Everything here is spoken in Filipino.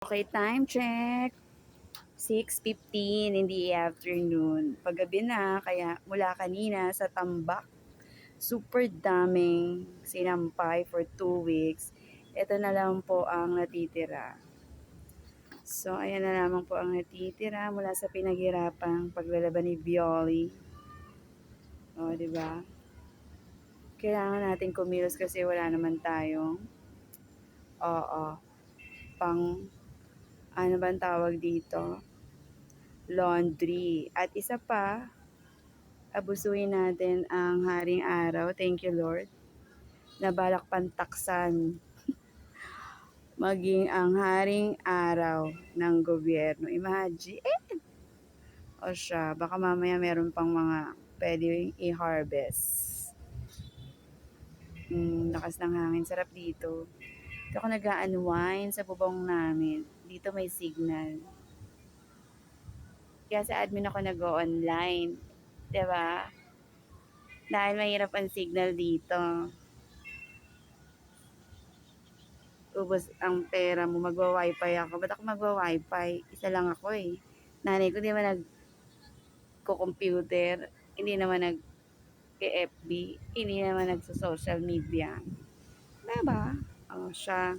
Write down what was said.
Okay, time check. 6:15 in the afternoon. Paggabi na, kaya mula kanina sa tambak, super daming sinampay for 2 weeks. Ito na lang po ang natitira. So, ayan na lamang po ang natitira mula sa pinaghirapang paglalaban ni Bioli. O, di ba? Kailangan natin kumilos kasi wala naman tayong oo, pang ano ba ang tawag dito? Laundry. At isa pa, abusuin natin ang Haring Araw. Thank you, Lord. Na balak pantaksan maging ang Haring Araw ng gobyerno. Imagine. O siya, baka mamaya meron pang mga pwedeng i-harvest. Lakas ng hangin. Sarap dito. Dito ako nag-unwind sa bubong namin. Dito may signal. Kaya sa admin ako nag-online. 'Di ba? Dahil mahirap ang signal dito. Ubos ang pera mo, magwa-wifi ako. Ba't ako magwa-wifi? Isa lang ako eh. Nanay ko di naman nagko-computer, hindi naman nag-FB, hindi naman nagso-social media. Diba? O siya.